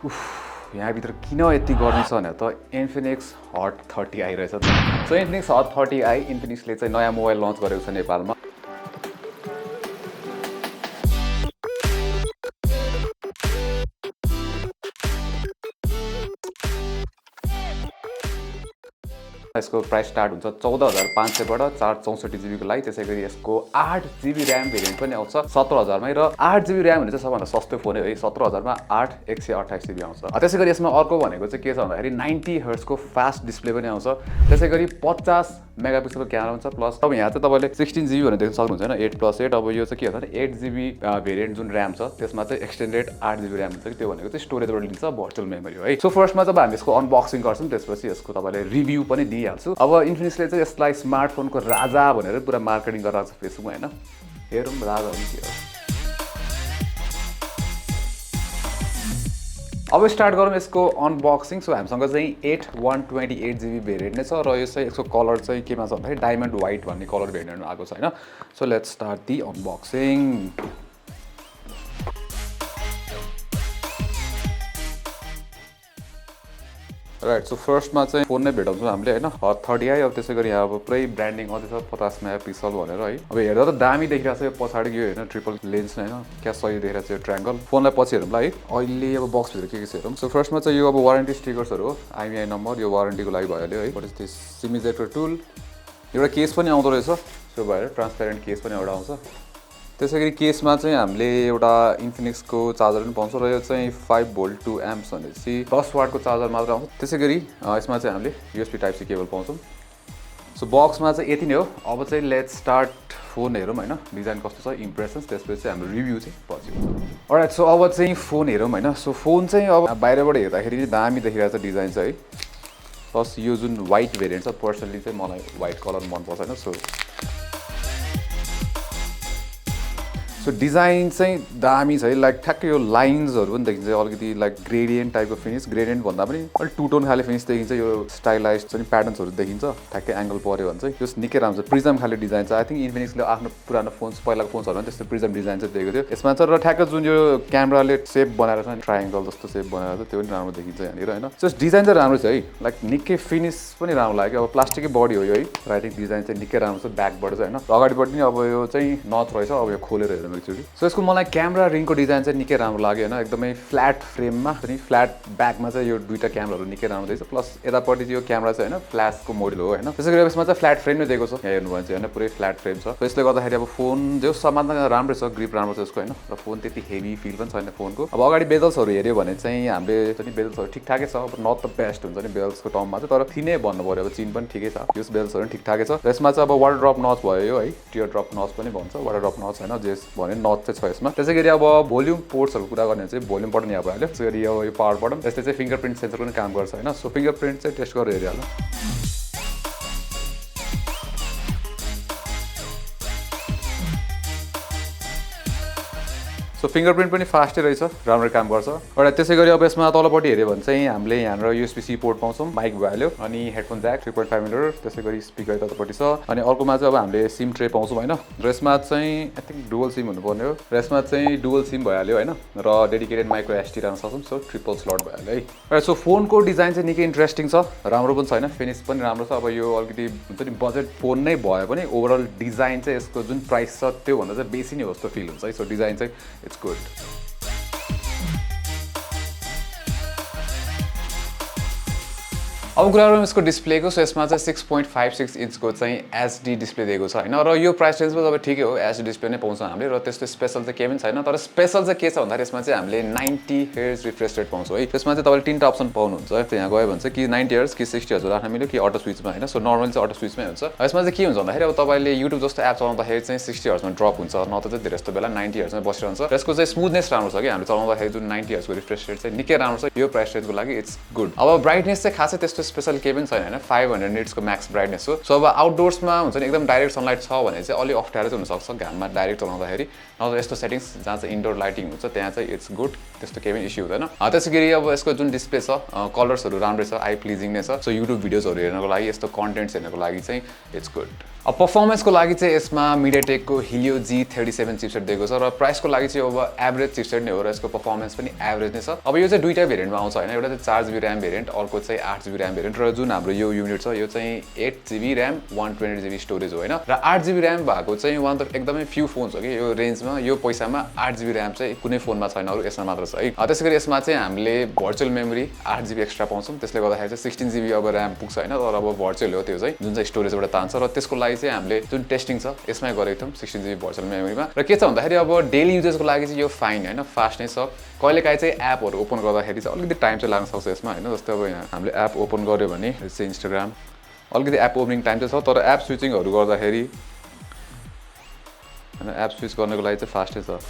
यहाँभित्र किन यति गर्नु छ भने त Infinix Hot 30 आइरहेछ त। सो Infinix Hot 30i इन्फिनिक्सले चाहिँ नयाँ मोबाइल लन्च गरेको छ नेपालमा। यसको प्राइस स्टार्ट हुन्छ 14,500 बाट 464 GB को लागि। त्यसैगरी यसको 8 GB र्याम भेरिएन्ट पनि आउँछ 17,000 मै र 8 GB र्याम भने चाहिँ सबभन्दा सस्तो फोन है 17,000 मा 8 128 GB आउँछ। त्यसैगरी यसमा अर्को भनेको चाहिँ के छ भन्दाखेरि 90 हर्ट्ज को फास्ट डिस्प्ले पनि आउँछ। त्यसैगरी 50 मेगापिक्सलको क्यामेरा हुन्छ प्लस अब यहाँ चाहिँ तपाईले 16 GB भनेर देख्न सक्नुहुन्छ हैन 8+8। अब यो चाहिँ के हुन्छ भने 8 GB भेरिएन्ट जुन र्याम छ त्यसमा चाहिँ एक्सटेन्डेड 8 GB र्याम हुन्छ कि त्यो भनेको चाहिँ स्टोरेजबाट लिन्छ भर्चुअल मेमोरी हो है। सो फर्स्टमा चाहिँ हामी यसको अनबक्सिङ गर्छौं त्यसपछि यसको तपाईले रिभ्यू पनि दिइहाल्छु। अब इन्फिनिक्सले चाहिँ यसलाई स्मार्टफोनको राजा भनेर पुरा मार्केटिङ गरिरहेको छ फेसबुकमा हैन। हेरौँ राजा हो के हो। अब स्टार्ट गरौँ यसको अनबक्सिङ। सो हामीसँग चाहिँ 8 128 GB भेरिएन्ट नै छ र यो चाहिँ यसको कलर चाहिँ केमा छ भन्दाखेरि डायमन्ड व्हाइट भन्ने कलर भेरिएन्टमा आएको छ हैन। So let's start the unboxing. Right so फर्स्टमा चाहिँ फोन नै भेटाउँछौँ हामीले हैन Hot 30i। अब त्यसैगरी यहाँ अब पुरै ब्रान्डिङ आउँदै छ 50 मेगापिक्सल भनेर है। अब हेर्दा त दामी देखिरहेको छ यो पछाडि यो हैन ट्रिपल लेन्स हैन क्या सही देखिरहेको छ यो ट्रायंगल। फोनलाई पछि हेरौँला है। अहिले अब बक्स भित्र के छ हेरौँ। सो फर्स्टमा चाहिँ यो अब वारेन्टी स्टिकर्सहरु हो IMEI नम्बर यो वारेन्टीको लागि भइहाल्यो है। व्हाट इज दिस सिमिजेटर टुल एउटा केस पनि आउँदो रहेछ। सो भएर ट्रान्सपेरेन्ट केस पनि एउटा आउँछ। त्यसैगरी केसमा चाहिँ हामीले एउटा इन्फिनिक्सको चार्जर पनि पाउँछौँ र यो चाहिँ 5 भोल्ट 2 एम्प्स भनेपछि 10 वाटको चार्जर मात्र आउँछ। त्यसैगरी यसमा चाहिँ हामीले USB टाइप सी केबल पाउँछौँ। सो बक्समा चाहिँ यति नै हो। अब चाहिँ लेट्स स्टार्ट फोन हेरौँ हैन डिजाइन कस्तो छ इम्प्रेसन्स त्यसपछि हाम्रो रिभ्यू चाहिँ पछि हुन्छ। अलराइट सो अब चाहिँ फोन हेरौँ हैन। सो फोन चाहिँ अब बाहिरबाट हेर्दाखेरि दामी देखिरहेको छ डिजाइन चाहिँ है। प्लस यो जुन व्हाइट भेरिएन्ट छ पर्सनली चाहिँ मलाई व्हाइट कलर मन पर्छ हैन। सो डिजाइन चाहिँ दामी छ है। लाइक ठ्याक्कै यो लाइन्सहरु पनि देखिन्छ अलिकति लाइक ग्रेडियन्ट टाइपको फिनिश ग्रेडियन्ट भन्दा पनि अलि टु टोन खाले फिनिश देखिन्छ। यो स्टाइलाइज्ड पनि प्याटर्न्सहरु देखिन्छ ठ्याक्कै एंगल पर्यो भने चाहिँ यो निकै राम्रो छ। प्रिजम खाले डिजाइन छ। आई थिंक इन्फिनिक्सले आफ्नो पुरानो फोन्स पहिलाको फोन्सहरुमा त्यस्तो प्रिजम डिजाइन चाहिँ दिएको थियो। यसमा चाहिँ र ठ्याक्कै जुन यो क्यामेराले शेप बनाएर छ नि ट्रायंगल जस्तो शेप बनाएर छ त्यो पनि राम्रो देखिन्छ यहाँनिर हैन। सो डिजाइन चाहिँ राम्रो छ है। लाइक निकै फिनिश पनि राम्रो लाग्यो। अब प्लास्टिकै बडी हो यो है। राइटिङ डिजाइन चाहिँ निकै राम्रो छ ब्याकबाट चाहिँ हैन। अगाडिबाट पनि अब यो चाहिँ नच रहेछ। अब यो खोलेर हेरौँ एकचोटी। सो यसको मलाई क्यामेरा रिङको डिजाइन चाहिँ निकै राम्रो लाग्यो हैन। एकदमै फ्ल्याट फ्रेममा अनि फ्ल्याट ब्याकमा चाहिँ यो दुईटा क्यामेराहरु निकै राम्रो देखिन्छ। प्लस यतापट्टि यो क्यामेरा चाहिँ हैन फ्ल्याशको मोडल हो हैन। त्यसैगरी यसमा चाहिँ फ्ल्याट फ्रेम नै दिएको छ। यहाँ हेर्नु भने चाहिँ हैन पुरै फ्ल्याट फ्रेम छ। त्यसले गर्दाखेरि अब फोन जो सामान राम्रो छ ग्रिप राम्रो छ यसको हैन र फोन त्यति हेभी फिल पनि छैन फोनको। अब अगाडि बेजल्सहरु हेर्यो भने चाहिँ हामीले चाहिँ बेजल्सहरु ठिकठाकै छ। अब नट द बेस्ट हुन्छ नि बेजल्सको टर्ममा चाहिँ तर थिनै भन्नु पर्यो। अब चिन पनि ठिकै छ। यो बेजल्सहरु पनि ठिकठाकै छ। र यसमा चाहिँ अब वाटर ड्रप नच भयो यो है। टियर ड्रप नच पनि भन्छ वाटर ड्रप नच हैन जे भने नच चाहिँ छ यसमा। त्यसैगरी अब भोल्युम पोर्ट्सहरुको कुरा गर्ने चाहिँ भोल्युम बटन यहाँ भइहाल्यो। त्यसैगरी यो पावर बटन यसले चाहिँ फिंगरप्रिन्ट सेन्सरको पनि काम गर्छ हैन। सो फिंगरप्रिन्ट चाहिँ टेस्ट गरेर हेरिहाल्नु। सो फिंगरप्रिन्ट पनि फास्टै रहेछ राम्रो काम गर्छ। र त्यसैगरी अब यसमा तलपट्टि हेर्यो भने चाहिँ हामीले यहाँहरु USB-C पोर्ट पाउँछौँ माइक भइहाल्यो अनि हेडफोन ज्याक 3.5 मिटर त्यसैगरी स्पिकर तलपट्टि छ अनि अर्कोमा चाहिँ अब हामीले सिम ट्रे पाउँछौँ हैन। र यसमा चाहिँ आई थिंक डुअल सिम हुनुपर्ने हो। र यसमा चाहिँ डुअल सिम भइहाल्यो हैन र डेडिकेटेड माइक्रो SD राख्न सक्छौँ। सो ट्रिपल स्लट भइहाल्यो है। र सो फोनको डिजाइन चाहिँ निकै इन्ट्रेस्टिङ छ राम्रो पनि छ हैन फिनिश पनि राम्रो छ। अब यो अलिकति हुन्छ नि बजेट फोन नै भयो पनि ओभरअल डिजाइन चाहिँ यसको जुन प्राइस छ त्यो भन्दा चाहिँ बेसी नै हो जस्तो फिल हुन्छ है। सो डिजाइन चाहिँ इट्स गुड। अब कुरा गरौँ यसको डिस्प्लेको। सो यसमा चाहिँ 6.56 इन्चको चाहिँ HD डिस्प्ले दिएको छ हैन र यो प्राइस रेन्जमा अब ठिकै हो HD डिस्प्ले नै पाउँछ हामीले र त्यस्तो स्पेशल चाहिँ केही पनि छैन। तर स्पेशल चाहिँ के छ भन्दाखेरि यसमा चाहिँ हामीले 90 Hz रिफ्रेश रेट पाउँछौँ है। त्यसमा चाहिँ तपाईले तीनटा अप्सन पाउनुहुन्छ। यहाँ गयो भने चाहिँ कि 90 Hz कि 60 Hz राख्न मिल्यो कि अटो स्विचमा हैन। सो नर्मली चाहिँ अटो स्विचमै हुन्छ। यसमा चाहिँ के हुन्छ भन्दाखेरि अब तपाईले YouTube जस्तो एप चलाउँदाखेरि चाहिँ 60 Hz मा ड्रप हुन्छ नत्र चाहिँ धेरै जस्तो बेला 90 Hz मा बसिरहन्छ। र यसको चाहिँ स्मुथनेस राम्रो छ कि हामीले चलाउँदाखेरि जुन 90 Hz को रिफ्रेश रेट चाहिँ निकै राम्रो छ। यो प्राइस रेन्जको लागि इट्स गुड। अब ब्राइटनेस चाहिँ खासै त्यस्तो त्यस्तो स्पेशल केही पनि छैन हैन 500 निट्सको म्याक्स ब्राइटनेस हो सो अब आउटडोर्समा हुन्छ नि एकदम डाइरेक्ट सनलाइट छ भने चाहिँ अलि अप्ठ्यारो चाहिँ हुनसक्छ घाममा डाइरेक्ट चलाउँदाखेरि नत्र यस्तो सेटिङ्स जहाँ चाहिँ इन्डोर लाइटिङ हुन्छ त्यहाँ चाहिँ इट्स गुड त्यस्तो केही पनि इस्यु हुँदैन त्यसैगरी अब यसको जुन डिस्प्ले छ कलर्सहरू राम्रै छ आई प्लिजिङ नै छ सो युट्युब भिडियोजहरू हेर्नको लागि यस्तो कन्टेन्ट्स हेर्नको लागि चाहिँ इट्स गुड अब पर्फर्मेन्सको लागि चाहिँ यसमा मिडियाटेकको हिलियो G37 चिपसेट दिएको छ र प्राइसको लागि चाहिँ अब एभरेज चिपसेट नै हो र यसको पर्फर्मेन्स पनि एभरेज नै छ अब यो चाहिँ दुईटा भेरिएन्टमा आउँछ हैन एउटा चाहिँ 4GB र्याम भेरिएन्ट अर्को चाहिँ 8GB र्याम भेरिएन्ट र जुन हाम्रो यो युनिट छ यो चाहिँ 8GB र्याम 128GB स्टोरेज हो हैन र 8GB र्याम भएको चाहिँ वान अफ एकदमै फ्यु फोन्स हो कि यो रेन्जमा यो पैसामा 8GB र्याम चाहिँ कुनै फोनमा छैन अरु यसमा मात्र छ है त्यसैगरी यसमा चाहिँ हामीले भर्चुअल मेमोरी 8GB एक्स्ट्रा पाउँछौं त्यसले गर्दाखेरि चाहिँ 16GB अब र्याम पुग्छ हैन तर अब भर्चुअल हो त्यो चाहिँ जुन चाहिँ स्टोरेजबाट तान्छ र त्यसको लागि चाहिँ हामीले जुन टेस्टिङ छ यसमै गरेको थियौं 16GB भर्चुअल मेमोरीमा र के छ भन्दाखेरि अब डेली युजेसको लागि चाहिँ यो फाइन हैन फास्ट नै छ कहिलेकाहीँ चाहिँ एपहरु ओपन गर्दाखेरि चाहिँ अलिकति टाइम चाहिँ लाग्न सक्छ यसमा हैन जस्तै अब यहाँ हामीले एप ओपन गर्यो भने चाहिँ इन्स्टाग्राम अलिकति एप ओपनिङ टाइम चाहिँ छ तर एप स्विचिङहरु गर्दाखेरि हैन एप स्विच गर्नको लागि चाहिँ फास्टै छ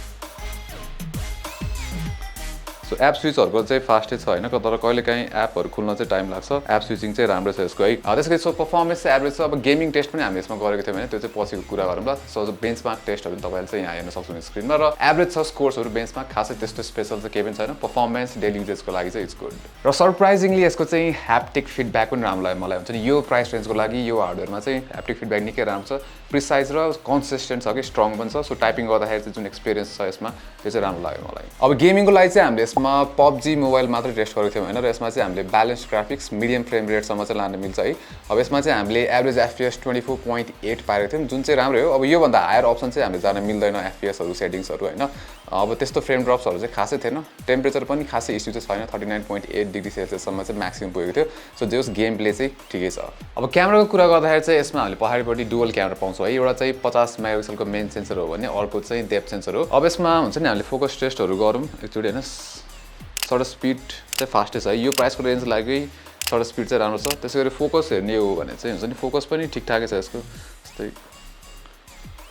सो एप स्विचहरुको चाहिँ फास्टै छ हैन तर कहिलेकाहीँ एपहरु खुल्न चाहिँ टाइम लाग्छ एप स्विचिङ चाहिँ राम्रो छ यसको है त्यसैगरी सो पर्फर्मेन्स चाहिँ एभरेज छ अब गेमिङ टेस्ट पनि हामीले यसमा गरेको थियौं हैन त्यो चाहिँ पछिको कुरा गरौँला सो बेन्चमार्क टेस्टहरु तपाईहरुले चाहिँ यहाँ हेर्न सक्नुहुन्छ स्क्रिनमा र एभरेज छ स्कोर्सहरु बेन्चमार्क खासै त्यस्तो स्पेशल चाहिँ केही पनि छैन पर्फर्मेन्स डेली युजेसको लागि चाहिँ इट्स गुड र सरप्राइजिङली यसको चाहिँ ह्याप्टिक फिडब्याक पनि राम्रो लाग्यो मलाई हुन्छ नि यो प्राइस रेन्जको लागि यो हार्डवेयरमा चाहिँ ह्याप्टिक फिडब्याक निकै राम्रो छ प्रिसाइज र कन्सिस्टेन्ट छ कि स्ट्रङ पनि छ सो टाइपिङ गर्दाखेरि चाहिँ जुन एक्सपिरियन्स छ यसमा त्यो चाहिँ राम्रो लाग्यो मलाई अब गेमिङको लागि चाहिँ हामीले यसमा PUBG मोबाइल मात्र टेस्ट गरेको थियौं हैन र यसमा चाहिँ हामीले ब्यालेन्स ग्राफिक्स मिडियम फ्रेम रेटसम्म चाहिँ लान मिल्छ है अब यसमा चाहिँ हामीले एभरेज FPS 24.8 पाएको थियौं जुन चाहिँ राम्रै हो अब यो भन्दा हायर अप्सन चाहिँ हामीले जान मिल्दैन FPS हरु सेटिङ्सहरु हैन अब त्यस्तो फ्रेम ड्रप्सहरु चाहिँ खासै थिएन टेम्परेचर पनि खासै इस्यु चाहिँ छैन 39.8 डिग्री सेल्सियस सम्म चाहिँ म्याक्सिमम पुगेको थियो सो जेस गेम प्ले चाहिँ ठिकै छ अब क्यामेराको कुरा गर्दाखेरि चाहिँ यसमा हामीले पछाडिपट्टि डुअल क्यामेरा पाउँछौं है एउटा चाहिँ 50 मेगापिक्सलको मेन सेन्सर हो भने अर्को चाहिँ डेप्थ सेन्सर हो अब यसमा हुन्छ नि हामीले फोकस टेस्टहरु गरौँ एकचोटी हैन सटर स्पिड चाहिँ फास्टै छ है यो प्राइसको रेन्ज लागि सटर स्पिड चाहिँ राम्रो छ त्यसैगरी फोकस हेर्ने हो भने चाहिँ हुन्छ नि फोकस पनि ठिकठाकै छ यसको जस्तै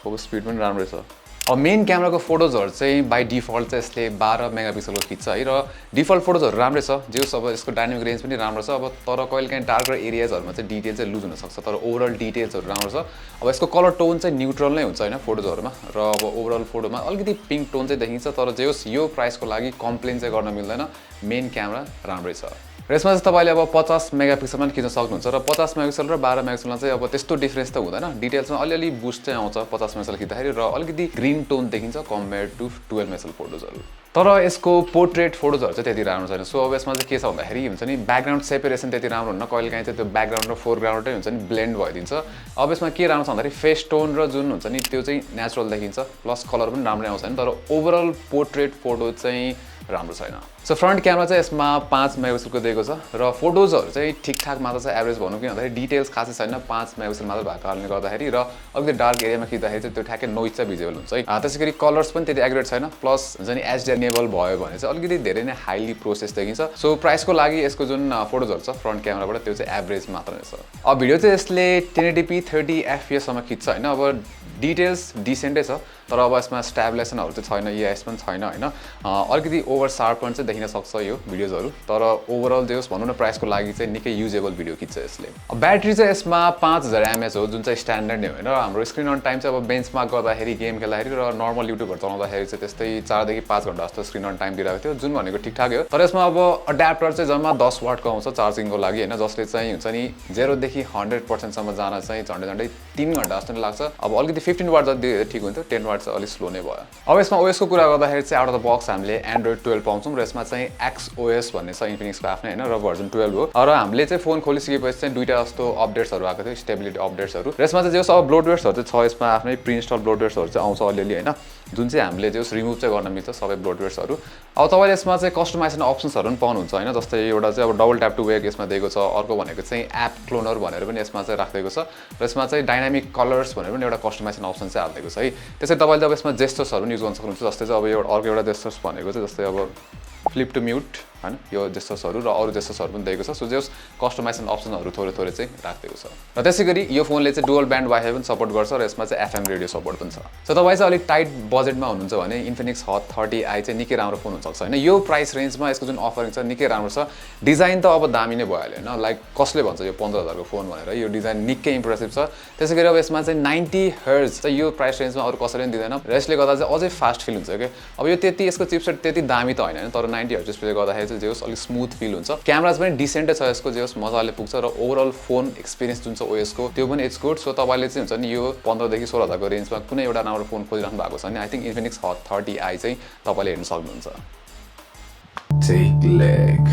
फोकस स्पिड पनि राम्रै छ अब मेन क्यामेराको फोटोजहरु चाहिँ बाइ डिफल्ट चाहिँ यसले 12 मेगापिक्सलको खिच्छ है र डिफल्ट फोटोजहरु राम्रै छ जेस अब यसको डायनामिक रेन्ज पनि राम्रो छ अब तर कहिलेकाहीँ डार्कर एरियाजहरुमा चाहिँ डिटेल चाहिँ लुज हुन सक्छ तर ओभरअल डिटेल्सहरु राम्रो छ अब यसको कलर टोन चाहिँ न्यूट्रल नै हुन्छ हैन फोटोजहरुमा र अब ओभरअल फोटोमा अलिकति पिंक टोन चाहिँ देखिन्छ तर जेस यो प्राइसको लागि कम्प्लेन चाहिँ गर्न मिल्दैन मेन क्यामेरा राम्रै छ र यसमा चाहिँ तपाईले अब 50 मेगापिक्सलमा खिच्न सक्नुहुन्छ र 50 मेगापिक्सल र 12 मेगापिक्सलमा चाहिँ अब त्यस्तो डिफरेन्स त हुँदैन डिटेल्समा अलिअलि बुस्ट चाहिँ आउँछ 50 मेगापिक्सल खिच्दाखेरि र अलिकति ग्रीन टोन देखिन्छ कम्पेयर टु 12 मेगापिक्सल फोटोजहरु तर यसको पोर्ट्रेट फोटोजहरु चाहिँ त्यति राम्रो छैन सो अब यसमा चाहिँ के छ भन्दाखेरि हुन्छ नि ब्याकग्राउन्ड सेपरेसन त्यति राम्रो हुन्न कहिलेकाहीँ चाहिँ त्यो ब्याकग्राउन्ड र फोरग्राउन्ड चाहिँ हुन्छ नि ब्लेन्ड भइदिन्छ अब यसमा के राम्रो छ भन्दाखेरि फेस टोन र जुन हुन्छ नि त्यो चाहिँ नेचुरल देखिन्छ प्लस कलर पनि राम्रै आउँछ नि तर ओभरअल पोर्ट्रेट फोटो चाहिँ राम्रो छैन सो फ्रन्ट क्यामेरा चाहिँ यसमा 5 मेगापिक्सलको दिएको छ र फोटोजहरु चाहिँ ठिकठाक मात्र छ एभरेज भनौं कि भन्दाखेरि डिटेल्स खासै छैन 5 मेगापिक्सल मात्र भएको कारणले गर्दाखेरि र अलिकति डार्क एरियामा खिच्दाखेरि चाहिँ त्यो ठ्याक्कै नोइज चाहिँ भिजिबल हुन्छ है त्यसैगरी कलर्स पनि त्यति एक्युरेट छैन प्लस हुन्छ नि HDR इनेबल भयो भने चाहिँ अलिकति धेरै नै हाइली प्रोसेस देखिन्छ सो प्राइसको लागि यसको जुन फोटोजहरु छ फ्रन्ट क्यामेराबाट त्यो चाहिँ एभरेज मात्र नै छ अब भिडियो चाहिँ यसले 1080p 30 fps सम्म खिच्छ हैन अब डिटेल्स डिसेन्टै छ तर अब यसमा स्टेबलाइजेसनहरु चाहिँ छैन EIS पनि छैन हैन अलिकति ओभर शार्प पनि चाहिँ देखिन सक्छ यो भिडियोजहरु तर ओभरअल जेस भनौं न प्राइसको लागि चाहिँ निकै युजेबल भिडियो खिच्छ यसले अब ब्याट्री चाहिँ यसमा 5000 mAh हो जुन चाहिँ स्ट्यान्डर्ड नै हो हैन हाम्रो स्क्रिन अन टाइम चाहिँ अब बेन्चमार्क गर्दाखेरि गेम खेल्दाखेरि र नर्मल युट्युबहरु चलाउँदाखेरि चाहिँ त्यस्तै 4 देखि 5 घण्टा जस्तो स्क्रिन अन टाइम दिइरहेको थियो जुन भनेको ठिकठाकै हो तर यसमा अब अड्याप्टर चाहिँ जम्मा 10 वाटको आउँछ चार्जिङको लागि हैन जसले चाहिँ हुन्छ नि 0 देखि 100% सम्म जान चाहिँ झन्डै 3 घण्टा जस्तो लाग्छ अब अलिकति 15 वाट जति ठिक हुन्थ्यो 10 वाट चाहिँ अलि स्लो नै भयो अब यसमा OS को कुरा गर्दाखेरि चाहिँ आउट अफ द बक्स हामीले एन्ड्रोइड 12 पाउँछौं र यसमा चाहिँ XOS भन्ने छ इन्फिनिक्स को आफ्नै हैन र भर्जन 12 हो र हामीले चाहिँ फोन खोलिसकेपछि चाहिँ दुईटा जस्तो अपडेट्सहरु आएको थियो स्टेबिलिटी अपडेट्सहरु र यसमा चाहिँ जस अब ब्लोटवेयर्सहरु चाहिँ छ यसमा आफ्नै प्रि इन्स्टल ब्लोटवेयर्सहरु चाहिँ आउँछ अलिअलि हैन जुन चाहिँ हामीले जस रिमुभ चाहिँ गर्न मिल्छ सबै ब्लोटवेयर्सहरु अब तपाईले यसमा चाहिँ कस्टमाइजेसन अप्सन्सहरु पनि पाउनुहुन्छ हैन जस्तै एउटा चाहिँ अब डबल ट्याप टु वेक यसमा दिएको छ अर्को भनेको चाहिँ एप क्लोनर भनेर पनि यसमा चाहिँ राखिएको छ र यसमा चाहिँ डायनामिक कलर्स भनेर पनि एउटा कस्टमाइजेसन अप्सन चाहिँ हाल्दिएको छ है त्यसै तपाईले अब यसमा जेस्चर्सहरु पनि युज गर्न सक्नुहुन्छ जस्तै चाहिँ अब एउटा अर्को एउटा जेस्चर्स भनेको चाहिँ जस्तै अब फ्लिप टु म्युट हैन यो जेस्चर्सहरु र अरु जेस्चर्सहरु पनि दिएको छ सो जस कस्टमाइजेसन अप्सनहरु थोरै चाहिँ राखिदिएको छ र त्यसैगरी यो फोनले चाहिँ डुअल ब्यान्ड वाइफाई पनि सपोर्ट गर्छ र यसमा चाहिँ एफएम रेडियो सपोर्ट पनि छ सो तपाई चाहिँ अलिक टाइट बजेटमा हुनुहुन्छ भने Infinix Hot 30i चाहिँ निकै राम्रो फोन हुन्छ हैन यो प्राइस रेन्जमा यसको जुन अफरिङ छ निकै राम्रो छ डिजाइन त अब दामी नै भइहाल्यो हैन लाइक कसले भन्छ यो 15000 को फोन भनेर यो डिजाइन निकै इम्प्रेसिभ छ त्यसैगरी अब यसमा चाहिँ 90 हर्ट्ज चाहिँ यो प्राइस रेन्जमा अरु कसैले पनि दिदैन र यसले गर्दा चाहिँ अझै फास्ट फिल हुन्छ के अब यो त्यति यसको चिपसेट त्यति दामी त हैन हैन तर 90 हर्ट्ज डिस्प्लेले गर्दाखेरि चाहिँ जेस अलि स्मुथ फिल हुन्छ क्यामेराज पनि डिसेन्टै छ यसको जेस मजाले पुग्छ र ओभरअल फोन एक्सपिरियन्स जुन छ ओएस को त्यो पनि इट्स गुड सो तपाईले चाहिँ हुन्छ नि यो 15 देखि 16000 को रेन्जमा कुनै एउटा राम्रो फोन खोजिराख्नु भएको छ नि I think Infinix Hot 30i चाहिँ तपाईले हेर्न सक्नुहुन्छ TechLekh